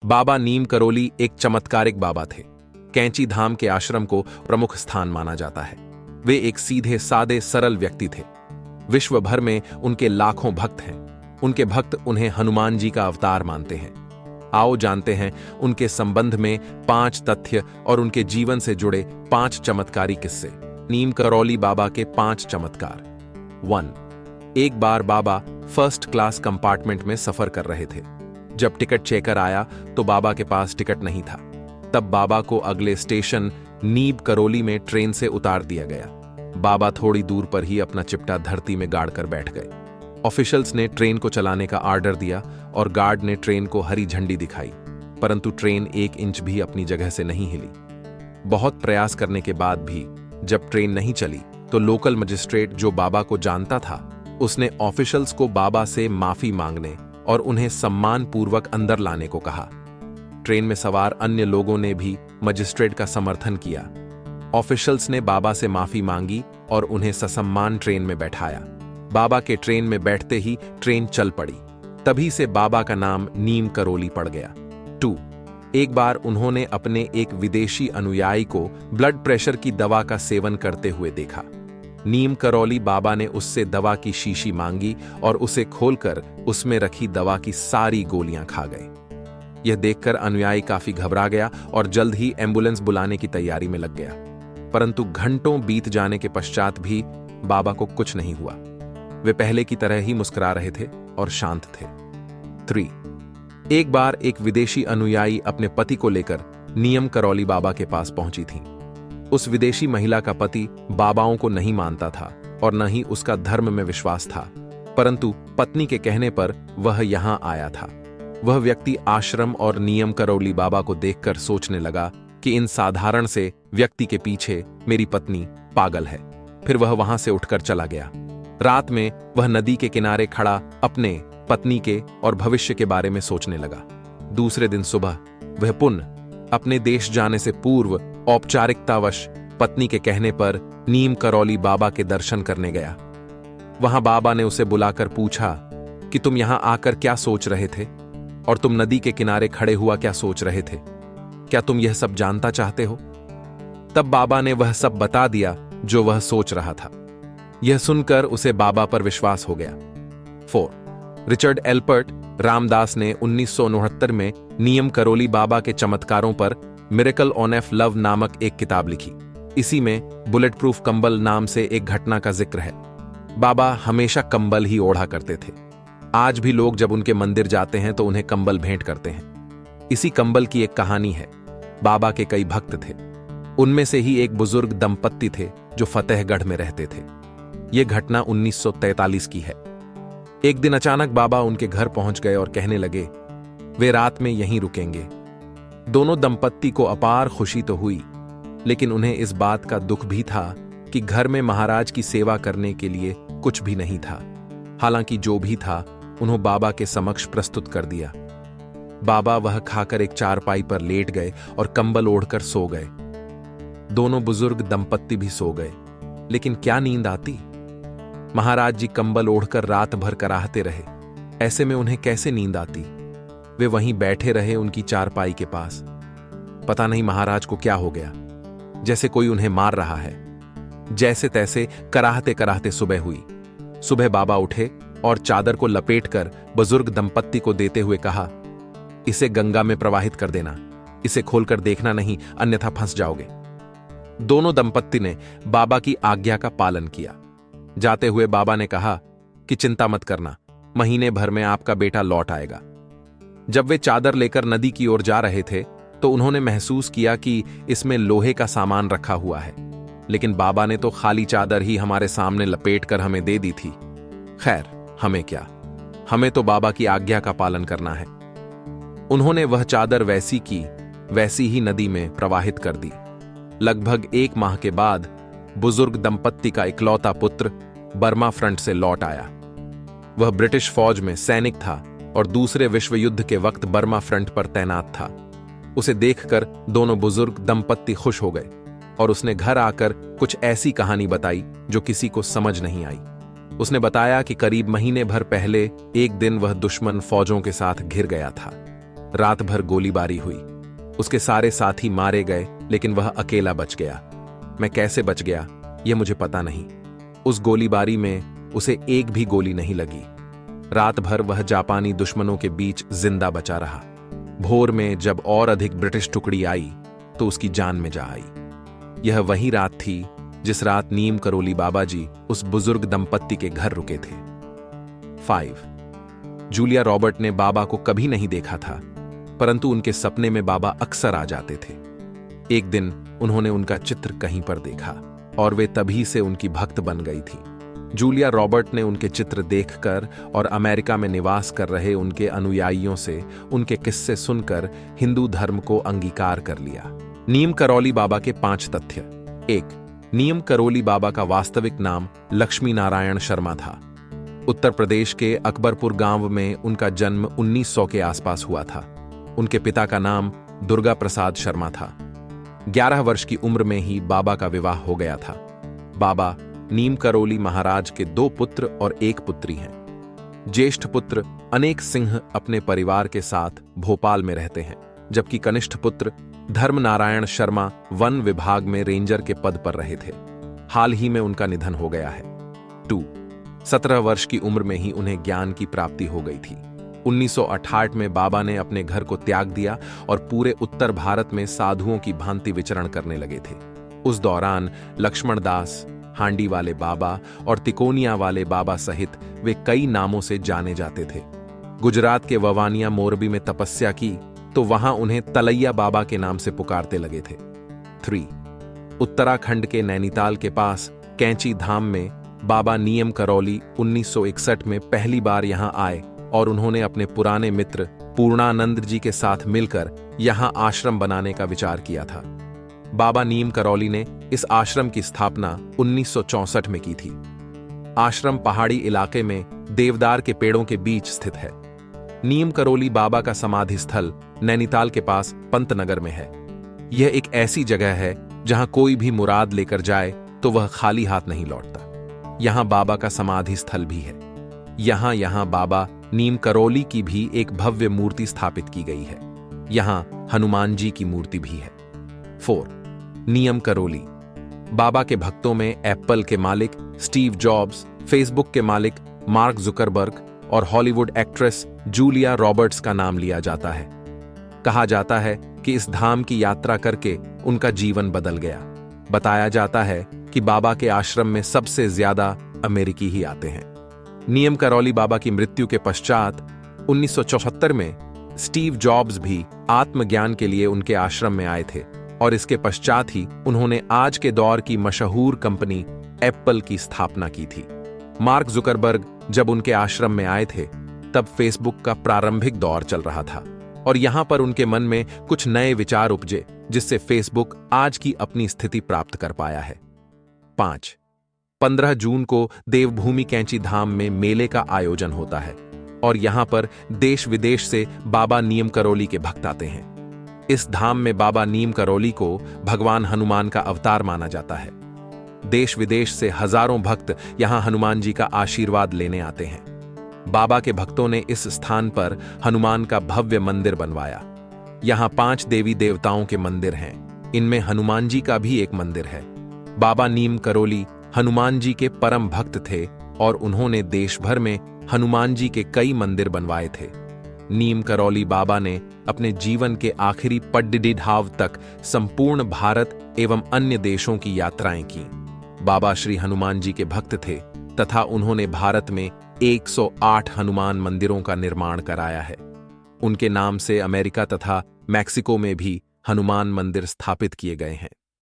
बाबा नीम करोली एक चमत्कारिक बाबा थे। कैंची धाम के आश्रम को प्रमुख स्थान माना जाता है। वे एक सीधे सादे सरल व्यक्ति थे। विश्व भर में उनके लाखों भक्त हैं। उनके भक्त उन्हें हनुमान जी का अवतार मानते हैं। आओ जानते हैं उनके संबंध में 5 तथ्य और उनके जीवन से जुड़े 5 चमत्कारी किस्से। नीम करौली बाबा के 5 चमत्कार। 1। एक बार बाबा फर्स्ट क्लास कंपार्टमेंट में सफर कर रहे थे। जब टिकट चेकर आया तो बाबा के पास टिकट नहीं था। तब बाबा को अगले स्टेशन नीम करौली में ट्रेन से उतार दिया गया। बाबा थोड़ी दूर पर ही अपना चिपटा धरती में गाड़कर बैठ गए। ऑफिशियल्स ने ट्रेन को चलाने का आर्डर दिया और गार्ड ने ट्रेन को हरी झंडी दिखाई, परंतु ट्रेन 1 इंच भी अपनी जगह से नहीं हिली। बहुत प्रयास करने के बाद भी जब ट्रेन नहीं चली तो लोकल मजिस्ट्रेट, जो बाबा को जानता था, उसने ऑफिशियल्स को बाबा से माफी मांगने और उन्हें सम्मान पूर्वक अंदर लाने को कहा। ट्रेन में सवार अन्य लोगों ने भी मजिस्ट्रेट का समर्थन किया। ऑफिशियल्स ने बाबा से माफी मांगी और उन्हें ससम्मान ट्रेन में बैठाया। बाबा के ट्रेन में बैठते ही ट्रेन चल पड़ी। तभी से बाबा का नाम नीम करौली पड़ गया। 2। एक बार उन्होंने अपने एक विदेशी अनुयायी को ब्लड प्रेशर की दवा का सेवन करते हुए देखा। नीम करौली बाबा ने उससे दवा की शीशी मांगी और उसे खोलकर उसमें रखी दवा की सारी गोलियां खा गए। यह देखकर अनुयायी काफी घबरा गया और जल्द ही एम्बुलेंस बुलाने की तैयारी में लग गया, परंतु घंटों बीत जाने के पश्चात भी बाबा को कुछ नहीं हुआ। वे पहले की तरह ही मुस्कुरा रहे थे और शांत थे। 3। एक बार एक विदेशी अनुयायी अपने पति को लेकर नीम करौली बाबा के पास पहुंची थी। उस विदेशी महिला का पति बाबाओं को नहीं मानता था और न ही उसका धर्म में विश्वास था, परंतु पत्नी के कहने पर वह यहां आया था। वह व्यक्ति आश्रम और नीम करौली बाबा को देखकर सोचने लगा कि इन साधारण से व्यक्ति के पीछे मेरी पत्नी पागल है। फिर वह वहां से उठकर चला गया। रात में वह नदी के किनारे खड़ा अपने पत्नी के और भविष्य के बारे में सोचने लगा। दूसरे दिन सुबह वह पुनः अपने देश जाने से पूर्व औपचारिकतावश पत्नी के कहने पर नीम करौली बाबा के दर्शन करने गया। वहां बाबा ने उसे बुलाकर पूछा कि तुम यहां आकर क्या सोच रहे थे और तुम नदी के किनारे खड़े हुआ क्या सोच रहे थे? क्या तुम यह सब जानता चाहते हो? तब बाबा ने वह सब बता दिया जो वह सोच रहा था। यह सुनकर उसे बाबा पर विश्वास हो गया। 4। रिचर्ड एल्पर्ट रामदास ने 1969 में नीम करौली बाबा के चमत्कारों पर मिरेकल ऑन एफ लव नामक एक किताब लिखी। इसी में बुलेट प्रूफ कंबल नाम से एक घटना का जिक्र है। बाबा हमेशा कंबल ही ओढ़ा करते थे। आज भी लोग जब उनके मंदिर जाते हैं तो उन्हें कंबल भेंट करते हैं। इसी कंबल की एक कहानी है। बाबा के कई भक्त थे। उनमें से ही एक बुजुर्ग दंपत्ति थे जो फतेहगढ़ में रहते थे। यह घटना 1943 की है। एक दिन अचानक बाबा उनके घर पहुंच गए और कहने लगे वे रात में यहीं रुकेंगे। दोनों दंपत्ति को अपार खुशी तो हुई, लेकिन उन्हें इस बात का दुख भी था कि घर में महाराज की सेवा करने के लिए कुछ भी नहीं था। हालांकि जो भी था उन्होंने बाबा के समक्ष प्रस्तुत कर दिया। बाबा वह खाकर एक चारपाई पर लेट गए और कंबल ओढ़कर सो गए। दोनों बुजुर्ग दंपत्ति भी सो गए, लेकिन क्या नींद आती? महाराज जी कंबल ओढ़कर रात भर कराहते रहे। ऐसे में उन्हें कैसे नींद आती? वे वहीं बैठे रहे उनकी चारपाई के पास। पता नहीं महाराज को क्या हो गया, जैसे कोई उन्हें मार रहा है। जैसे तैसे कराहते कराहते सुबह हुई। सुबह बाबा उठे और चादर को लपेटकर बुजुर्ग दंपत्ति को देते हुए कहा, इसे गंगा में प्रवाहित कर देना, इसे खोलकर देखना नहीं, अन्यथा फंस जाओगे। दोनों दंपत्ति ने बाबा की आज्ञा का पालन किया। जाते हुए बाबा ने कहा कि चिंता मत करना, महीने भर में आपका बेटा लौट आएगा। जब वे चादर लेकर नदी की ओर जा रहे थे तो उन्होंने महसूस किया कि इसमें लोहे का सामान रखा हुआ है, लेकिन बाबा ने तो खाली चादर ही हमारे सामने लपेटकर हमें दे दी थी। खैर, हमें क्या, हमें तो बाबा की आज्ञा का पालन करना है। उन्होंने वह चादर वैसी की वैसी ही नदी में प्रवाहित कर दी। लगभग 1 माह के बाद बुजुर्ग दंपत्ति का इकलौता पुत्र बर्मा फ्रंट से लौट आया। वह ब्रिटिश फौज में सैनिक था और दूसरे विश्व युद्ध के वक्त बर्मा फ्रंट पर तैनात था। उसे देखकर दोनों बुजुर्ग दंपत्ति खुश हो गए और उसने घर आकर कुछ ऐसी कहानी बताई जो किसी को समझ नहीं आई। उसने बताया कि करीब महीने भर पहले एक दिन वह दुश्मन फौजों के साथ घिर गया था। रात भर गोलीबारी हुई। उसके सारे साथी मारे गए, लेकिन वह अकेला बच गया। मैं कैसे बच गया, यह मुझे पता नहीं। उस गोलीबारी में उसे एक भी गोली नहीं लगी। रात भर वह जापानी दुश्मनों के बीच जिंदा बचा रहा। भोर में जब और अधिक ब्रिटिश टुकड़ी आई तो उसकी जान में जा आई। यह वही रात थी जिस रात नीम करोली बाबा जी उस बुजुर्ग दंपत्ति के घर रुके थे। 5. जूलिया रॉबर्ट ने बाबा को कभी नहीं देखा था, परंतु उनके सपने में बाबा अक्सर आ जाते थे। एक दिन उन्होंने उनका चित्र कहीं पर देखा और वे तभी से उनकी भक्त बन गई थी। जूलिया रॉबर्ट ने उनके चित्र देखकर और अमेरिका में निवास कर रहे उनके अनुयायियों से उनके किस्से सुनकर हिंदू धर्म को अंगीकार कर लिया। नीम करौली बाबा के 5 तथ्य। 1. नीम करौली बाबा का वास्तविक नाम लक्ष्मी नारायण शर्मा था। उत्तर प्रदेश के अकबरपुर गांव में उनका जन्म 1900 के आसपास हुआ था। उनके पिता का नाम दुर्गा प्रसाद शर्मा था। 11 वर्ष की उम्र में ही बाबा का विवाह हो गया था। बाबा नीम करौली महाराज के 2 पुत्र और 1 पुत्री हैं। ज्येष्ठ पुत्र अनेक सिंह अपने परिवार के साथ भोपाल में रहते हैं, जबकि कनिष्ठ पुत्र धर्म नारायण शर्मा वन विभाग में रेंजर के पद पर रहे थे। हाल ही में उनका निधन हो गया है। 2. 17 वर्ष की उम्र में ही उन्हें ज्ञान की प्राप्ति हो गई थी। 1968 में बाबा ने अपने घर को त्याग दिया और पूरे उत्तर भारत में साधुओं की भांति विचरण करने लगे थे। उस दौरान लक्ष्मण दास, हांडी वाले बाबा और तिकोनिया वाले बाबा सहित वे कई नामों से जाने जाते थे। गुजरात के ववानिया मोरबी में तपस्या की तो वहां उन्हें तलैया बाबा के नाम से पुकारते लगे थे। 3. उत्तराखंड के नैनीताल के पास कैंची धाम में बाबा नीम करौली 1961 में पहली बार यहां आए और उन्होंने अपने पुराने मित्र पूर्णानंद जी के साथ मिलकर यहां आश्रम बनाने का विचार किया था। बाबा नीम करौली ने इस आश्रम की स्थापना 1964 में की थी। आश्रम पहाड़ी इलाके में देवदार के पेड़ों के बीच स्थित है। नीम करौली बाबा का समाधि स्थल नैनीताल के पास पंतनगर में है। यह एक ऐसी जगह है जहां कोई भी मुराद लेकर जाए तो वह खाली हाथ नहीं लौटता। यहां बाबा का समाधि स्थल भी है। यहां बाबा नीम करौली की भी एक भव्य मूर्ति स्थापित की गई है। यहां हनुमान जी की मूर्ति भी है। 4. नीम करौली बाबा के भक्तों में एप्पल के मालिक स्टीव जॉब्स, फेसबुक के मालिक मार्क जुकरबर्ग और हॉलीवुड एक्ट्रेस जूलिया रॉबर्ट्स का नाम लिया जाता है। कहा जाता है कि इस धाम की यात्रा करके उनका जीवन बदल गया। बताया जाता है कि बाबा के आश्रम में सबसे ज्यादा अमेरिकी ही आते हैं। नीम करौली बाबा की मृत्यु के पश्चात 1974 में स्टीव जॉब्स भी आत्मज्ञान के लिए उनके आश्रम में आए थे और इसके पश्चात ही उन्होंने आज के दौर की मशहूर कंपनी एप्पल की स्थापना की थी। मार्क जुकरबर्ग जब उनके आश्रम में आए थे तब फेसबुक का प्रारंभिक दौर चल रहा था और यहां पर उनके मन में कुछ नए विचार उपजे, जिससे फेसबुक आज की अपनी स्थिति प्राप्त कर पाया है। 5. 15 जून को देवभूमि कैंची धाम में मेले का आयोजन होता है और यहां पर देश विदेश से बाबा नीम करौली के भक्त आते हैं। इस धाम में बाबा नीम करौली को भगवान हनुमान का अवतार माना जाता है। देश विदेश से हजारों भक्त यहां हनुमान जी का आशीर्वाद लेने आते हैं। बाबा के भक्तों ने इस स्थान पर हनुमान का भव्य मंदिर बनवाया। यहां 5 देवी देवताओं के मंदिर हैं। इनमें हनुमान जी का भी एक मंदिर है। बाबा नीम करौली हनुमान जी के परम भक्त थे और उन्होंने देश भर में हनुमान जी के कई मंदिर बनवाए थे। नीम करौली बाबा ने अपने जीवन के आखिरी पड्डिढाव तक संपूर्ण भारत एवं अन्य देशों की यात्राएं की। बाबा श्री हनुमान जी के भक्त थे तथा उन्होंने भारत में 108 हनुमान मंदिरों का निर्माण कराया है। उनके नाम से अमेरिका तथा मैक्सिको में भी हनुमान मंदिर स्थापित किए गए हैं।